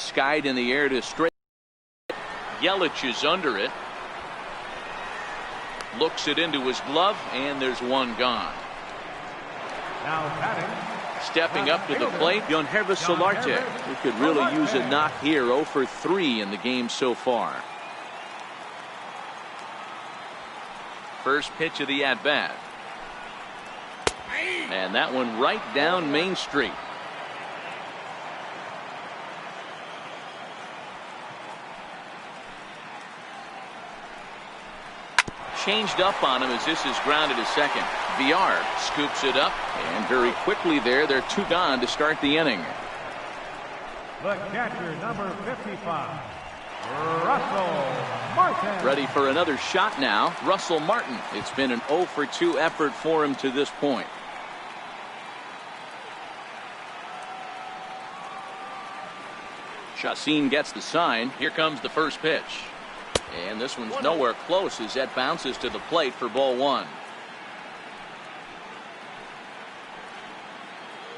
skied in the air to straight. Yelich is under it. Looks it into his glove, and there's one gone. Now batting. Stepping up to the plate, Yonhervis Solarte, who could really use a knock here. 0 for 3 in the game so far. First pitch of the at-bat. And that one right down Main Street. Changed up on him as this is grounded to second. VR scoops it up, and very quickly they're 2 gone to start the inning. The catcher, number 55, Russell Martin. Ready for another shot now. Russell Martin. It's been an 0 for 2 effort for him to this point. Chacin gets the sign. Here comes the first pitch. And this one's nowhere close as that bounces to the plate for ball 1.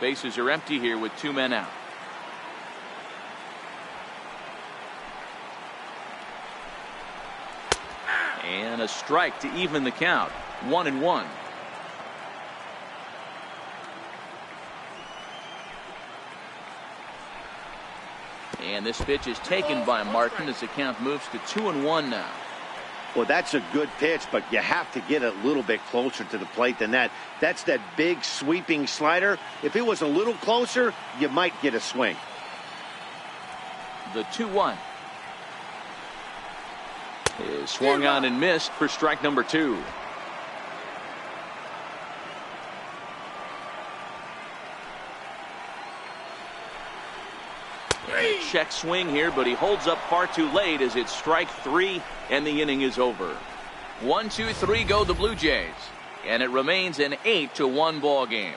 Bases are empty here with 2 men out. And a strike to even the count. 1-1. And this pitch is taken by Martin as the count moves to 2-1 now. Well, that's a good pitch, but you have to get a little bit closer to the plate than that. That's that big sweeping slider. If it was a little closer, you might get a swing. The 2-1 is swung on and missed for strike number 2. Check swing here, but he holds up far too late as it's strike 3 and the inning is over. 1, 2, 3 go the Blue Jays, and it remains an 8-1 ball game.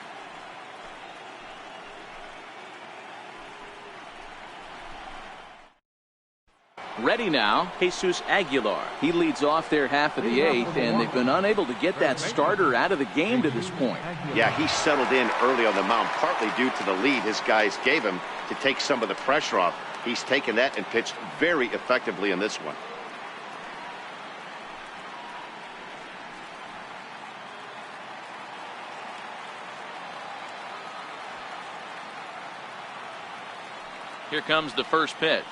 Ready now, Jesus Aguilar. He leads off their half of the 8th, and they've been unable to get that starter out of the game to this point. Yeah, he settled in early on the mound, partly due to the lead his guys gave him to take some of the pressure off. He's taken that and pitched very effectively in this one. Here comes the first pitch.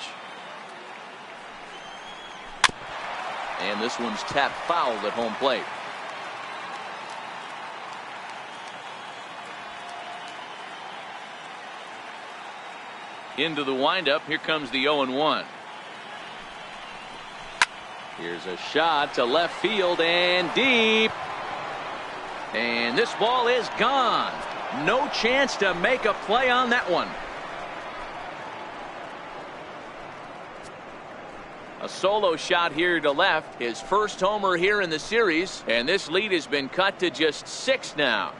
And this one's tapped foul at home plate. Into the windup. Here comes the 0-1. Here's a shot to left field and deep. And this ball is gone. No chance to make a play on that one. A solo shot here to left. His first homer here in the series. And this lead has been cut to just 6 now.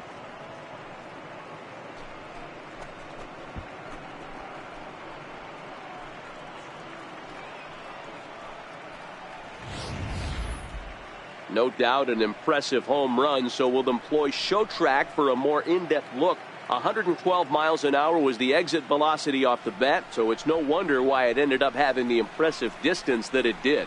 No doubt an impressive home run, so we'll employ Show Track for a more in-depth look. 112 miles an hour was the exit velocity off the bat, so it's no wonder why it ended up having the impressive distance that it did.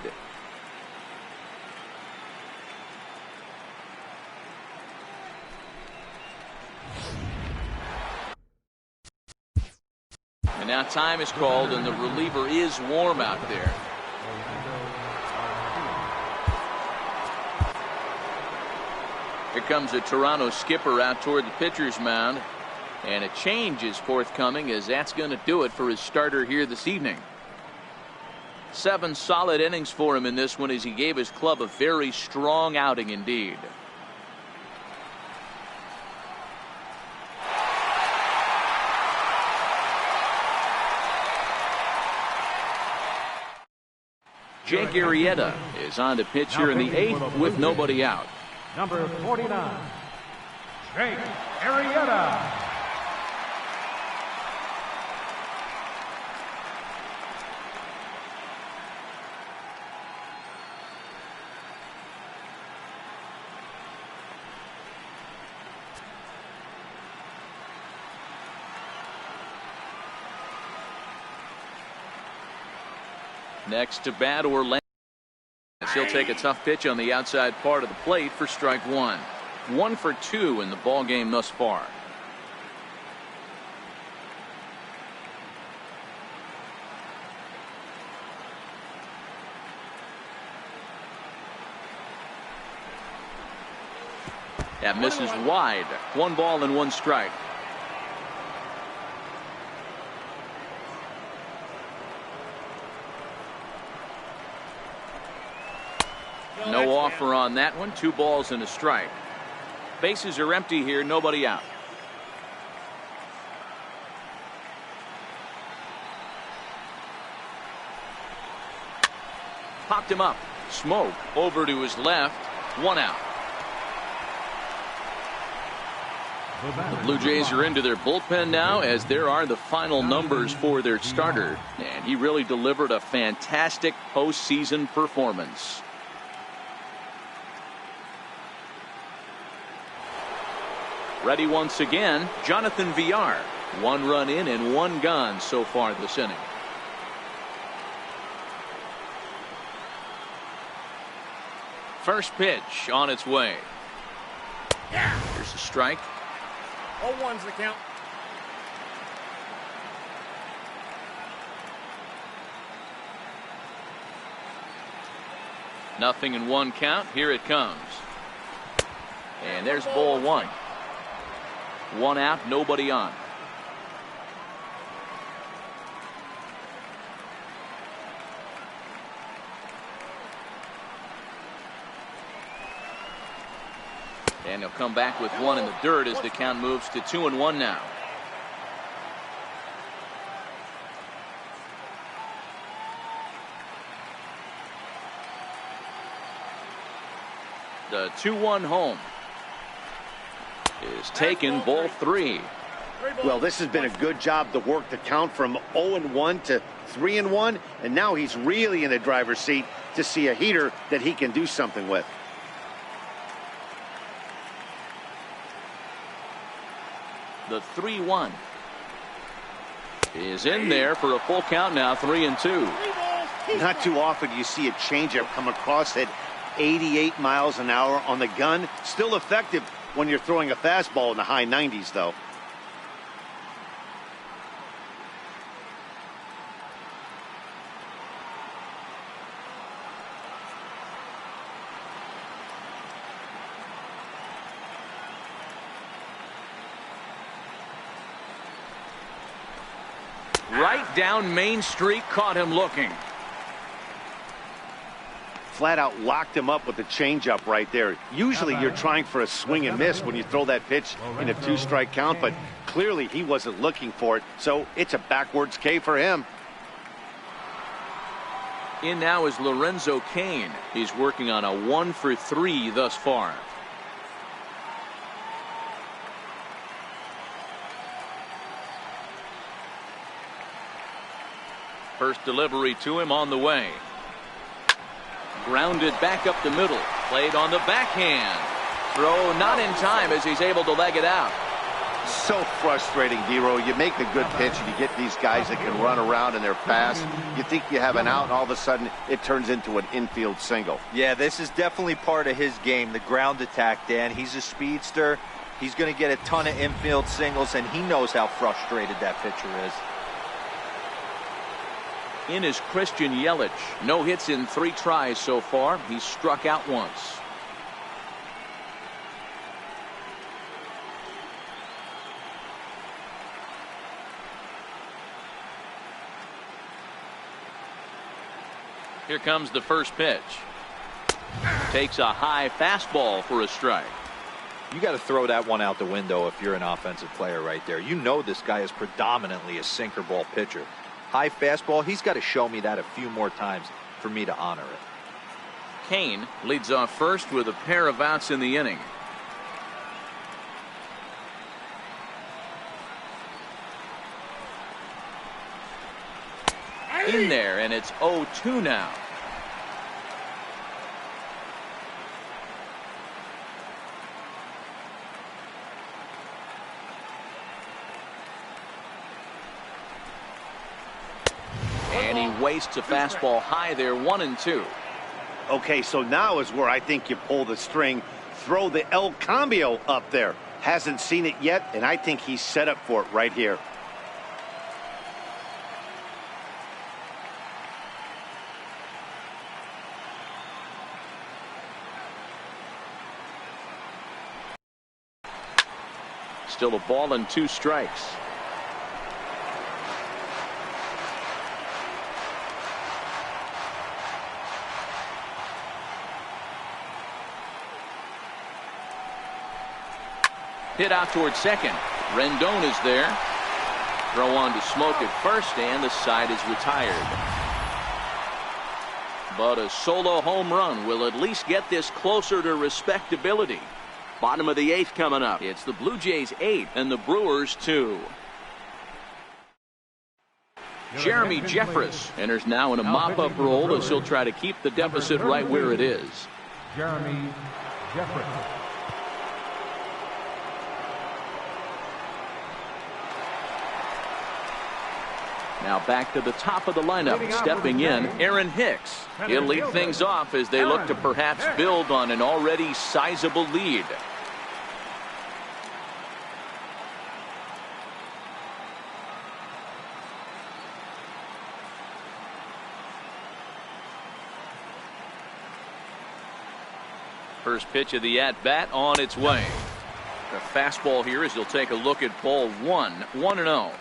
And now time is called, and the reliever is warm out there. Here comes the Toronto skipper out toward the pitcher's mound. And a change is forthcoming, as that's going to do it for his starter here this evening. 7 solid innings for him in this one, as he gave his club a very strong outing indeed. Jake Arrieta is on to pitch here in the 8th with nobody out. Number 49, Jake Arrieta. Next to bat, Orlando. He'll take a tough pitch on the outside part of the plate for strike one. 1 for 2 in the ball game thus far. That misses wide. 1 ball and 1 strike. No offer on that one. 2 balls and a strike. Bases are empty here. Nobody out. Popped him up. Smoke over to his left. 1 out. The Blue Jays are into their bullpen now, as there are the final numbers for their starter. And he really delivered a fantastic postseason performance. Ready once again, Jonathan Villar. 1 run in and 1 gone so far this inning. First pitch on its way. Here's a strike. 0-1's the count. Nothing in 1 count. Here it comes. And there's ball 1. 1 out, nobody on. And he'll come back with 1 in the dirt as the count moves to 2-1 now. The 2-1 home is taken. Ball 3. Well, this has been a good job to work the count from 0-1 to 3-1, and now he's really in the driver's seat to see a heater that he can do something with. The 3-1 is in there for a full count now. 3-2. Not too often you see a changeup come across at 88 miles an hour on the gun. Still effective when you're throwing a fastball in the high 90s, though. Right down Main Street, caught him looking. Flat out locked him up with the changeup right there. Usually you're trying for a swing and miss when you throw that pitch in a 2-strike count, but clearly he wasn't looking for it, so it's a backwards K for him. In now is Lorenzo Cain. He's working on a 1 for 3 thus far. First delivery to him on the way. Grounded back up the middle. Played on the backhand. Throw not in time as he's able to leg it out. So frustrating, Dero. You make a good pitch and you get these guys that can run around and they're fast. You think you have an out, and all of a sudden it turns into an infield single. Yeah, this is definitely part of his game, the ground attack, Dan. He's a speedster. He's going to get a ton of infield singles, and he knows how frustrated that pitcher is. In is Christian Yelich. No hits in 3 tries so far. He's struck out once. Here comes the first pitch. Takes a high fastball for a strike. You got to throw that one out the window if you're an offensive player right there. You know this guy is predominantly a sinker ball pitcher. High fastball, he's got to show me that a few more times for me to honor it. Cain leads off first with a pair of outs in the inning. In there, and it's 0-2 now. And he wastes a fastball high there, 1-2. Okay, so now is where I think you pull the string. Throw the El Cambio up there. Hasn't seen it yet, and I think he's set up for it right here. Still a ball and 2 strikes. Hit out towards second. Rendon is there. Throw on to Smoke at first, and the side is retired. But a solo home run will at least get this closer to respectability. Bottom of the 8th coming up. It's the Blue Jays 8 and the Brewers 2. Jeremy Jeffress enters now in a mop-up role as he'll try to keep the deficit right where it is. Jeremy Jeffress. Now back to the top of the lineup, stepping in, Aaron Hicks. He'll lead things off as they look to perhaps build on an already sizable lead. First pitch of the at-bat on its way. The fastball here as he'll take a look at ball 1, 1-0.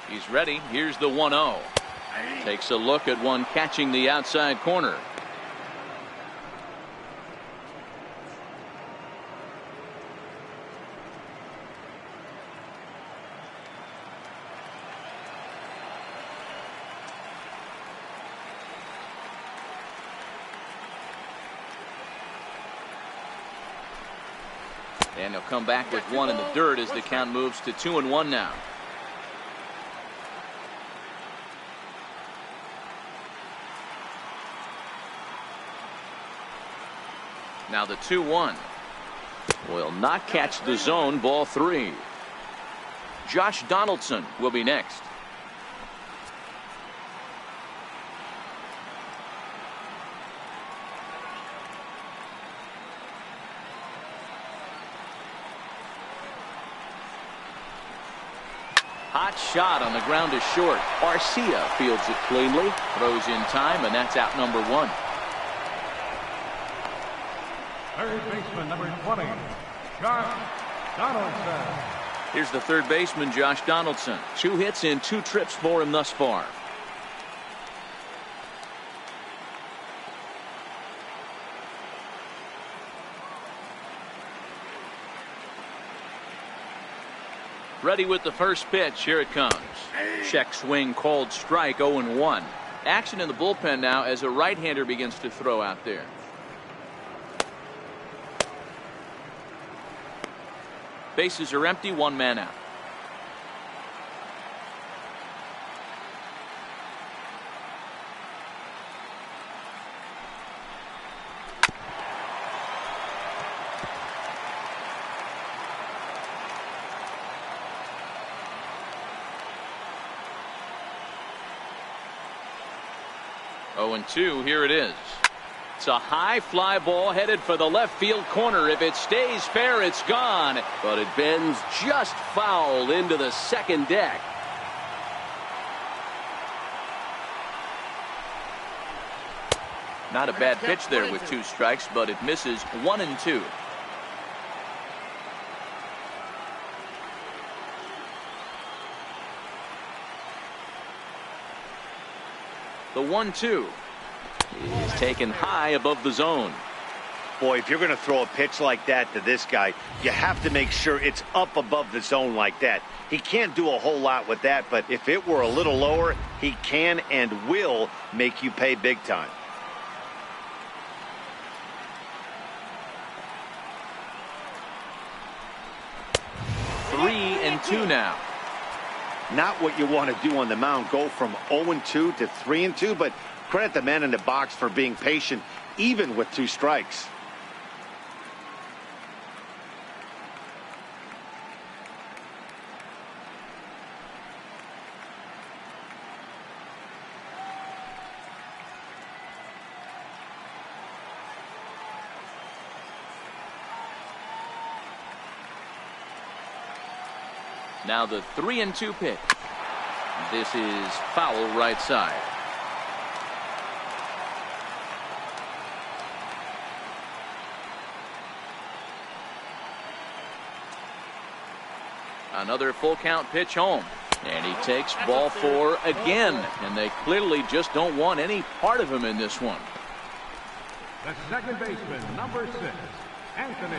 He's ready. Here's the 1-0. Takes a look at one catching the outside corner. And he'll come back with one in the dirt as the count moves to 2-1 now. Now the 2-1 will not catch the zone. Ball 3. Josh Donaldson will be next. Hot shot on the ground is short. Arcia fields it cleanly, throws in time, and that's out number 1. Third baseman, number 20, Josh Donaldson. Here's the third baseman, Josh Donaldson. 2 hits in 2 trips for him thus far. Ready with the first pitch. Here it comes. Check swing called strike, 0-1. Action in the bullpen now as a right-hander begins to throw out there. Bases are empty, 1 man out. Oh, and 2, here it is. It's a high fly ball headed for the left field corner. If it stays fair, it's gone. But it bends just foul into the second deck. Not a bad pitch there with 2 strikes, but it misses 1-2. The 1-2 is taken high above the zone. Boy, if you're going to throw a pitch like that to this guy, you have to make sure it's up above the zone like that. He can't do a whole lot with that, but if it were a little lower, he can and will make you pay big time. Three and 2 now. Not what you want to do on the mound, go from 0-2 to 3-2, but Credit the man in the box for being patient, even with 2 strikes. Now the 3-2 pitch. This is foul right side. Another full count pitch home. And he takes ball 4 again. And they clearly just don't want any part of him in this one. The second baseman, number 6, Anthony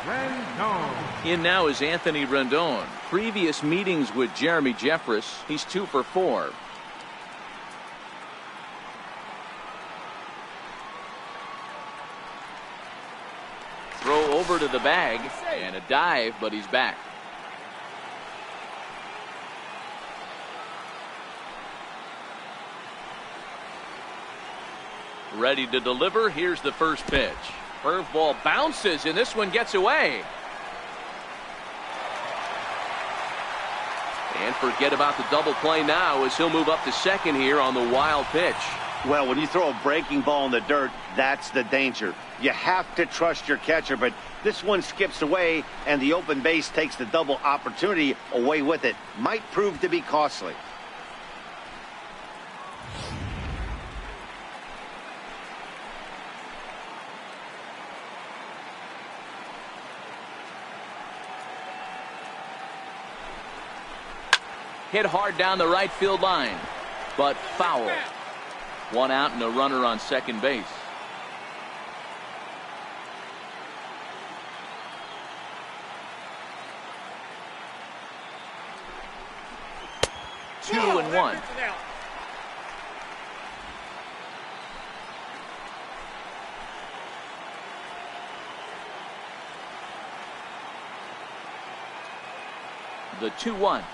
Rendon. In now is Anthony Rendon. Previous meetings with Jeremy Jeffress, he's 2 for 4. Throw over to the bag and a dive, but he's back. Ready to deliver. Here's the first pitch. Curveball bounces, and this one gets away. And forget about the double play now as he'll move up to second here on the wild pitch. Well, when you throw a breaking ball in the dirt, that's the danger. You have to trust your catcher, but this one skips away, and the open base takes the double opportunity away with it. Might prove to be costly. Hit hard down the right field line, but foul. 1 out and a runner on second base. Two and 1. The 2-1.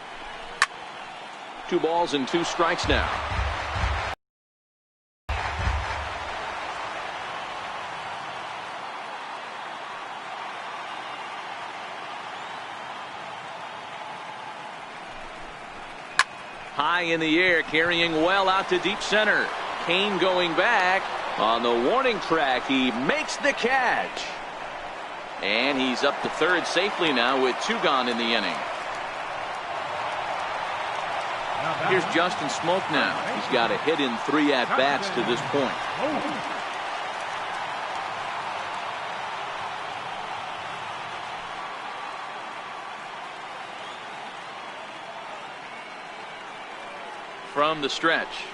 2 balls and 2 strikes now. High in the air, carrying well out to deep center. Kane going back on the warning track. He makes the catch. And he's up to third safely now with 2 gone in the inning. Here's Justin Smoke now. He's got a hit in 3 at-bats to this point. From the stretch.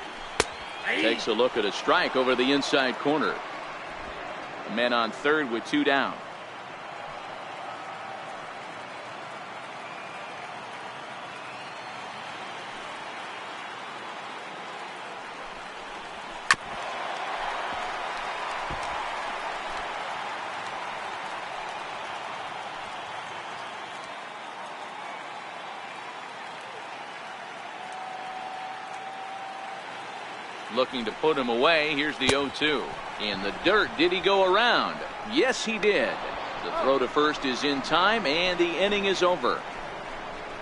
Takes a look at a strike over the inside corner. A man on third with 2 down. Looking to put him away. Here's the 0-2. In the dirt. Did he go around? Yes, he did. The throw to first is in time, and the inning is over.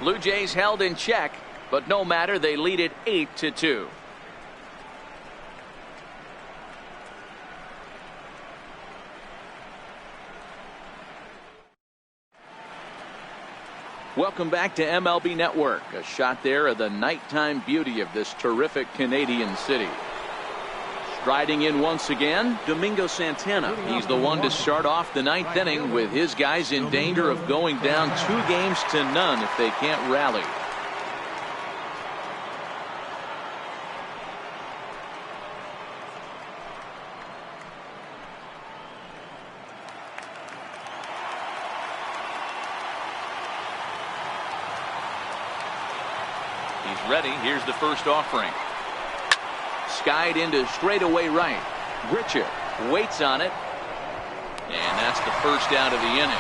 Blue Jays held in check, but no matter, they lead it 8-2. Welcome back to MLB Network. A shot there of the nighttime beauty of this terrific Canadian city. Striding in once again, Domingo Santana. He's the one to start off the 9th inning with his guys in danger of going down 2-0 if they can't rally. He's ready. Here's the first offering. Skied into straightaway right. Grichuk waits on it. And that's the first out of the inning.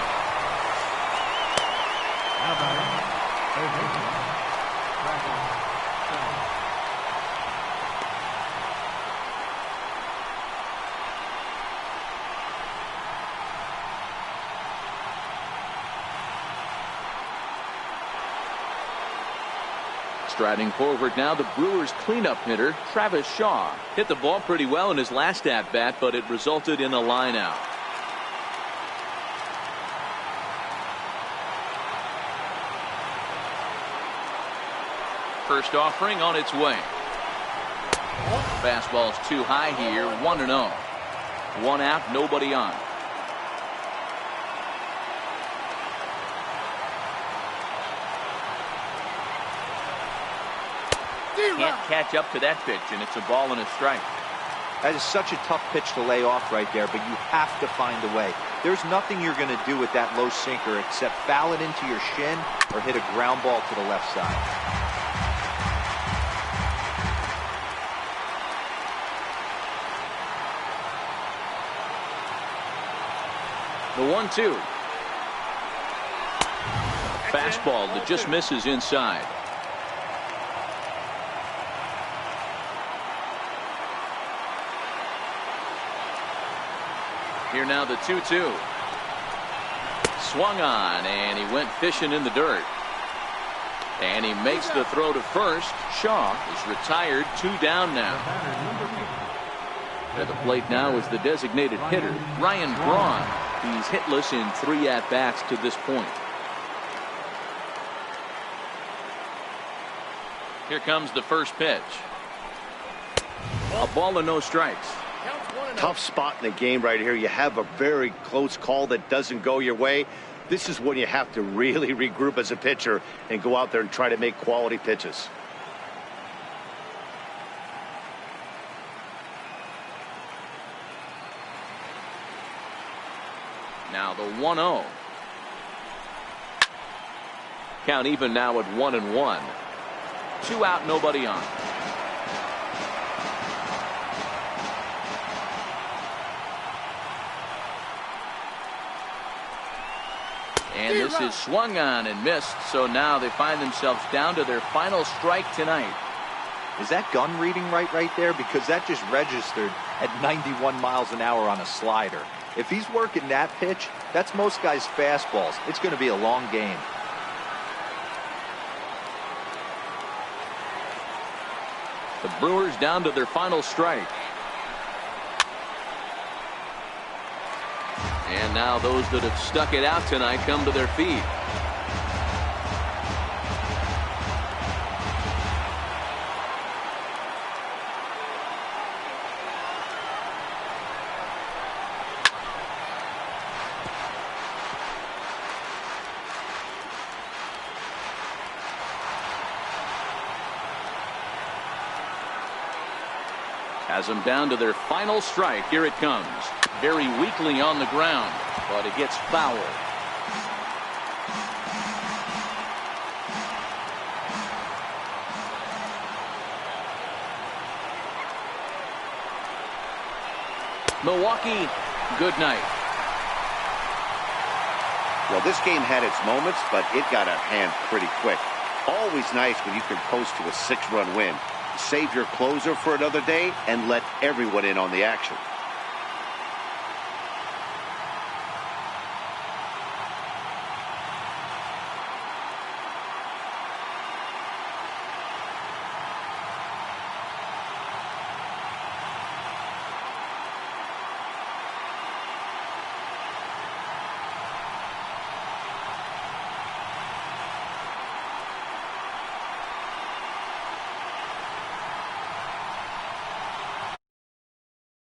Striding forward now, the Brewers cleanup hitter, Travis Shaw. Hit the ball pretty well in his last at-bat, but it resulted in a line out. First offering on its way. Fastball's too high here, 1-0. One out, nobody on. Can't catch up to that pitch, and it's a ball and a strike. That is such a tough pitch to lay off right there, but you have to find a way. There's nothing you're going to do with that low sinker except foul it into your shin or hit a ground ball to the left side. The 1-2. Fastball that just misses inside. Here now the 2-2. Swung on, and he went fishing in the dirt. And he makes the throw to first. Shaw is retired, 2 down now. At the plate now is the designated hitter, Ryan Braun. He's hitless in 3 at-bats to this point. Here comes the first pitch. A ball and no strikes. Tough spot in the game right here. You have a very close call that doesn't go your way. This is when you have to really regroup as a pitcher and go out there and try to make quality pitches. Now the 1-0. Count even now at 1-1. 2 out, nobody on. And this is swung on and missed, so now they find themselves down to their final strike tonight. Is that gun reading right there? Because that just registered at 91 miles an hour on a slider. If he's working that pitch, that's most guys' fastballs. It's going to be a long game. The Brewers down to their final strike. And now those that have stuck it out tonight come to their feet. Has them down to their final strike. Here it comes. Very weakly on the ground, but it gets fouled. Milwaukee, good night. Well, this game had its moments, but it got out of hand pretty quick. Always nice when you can coast to a 6-run win. Save your closer for another day and let everyone in on the action.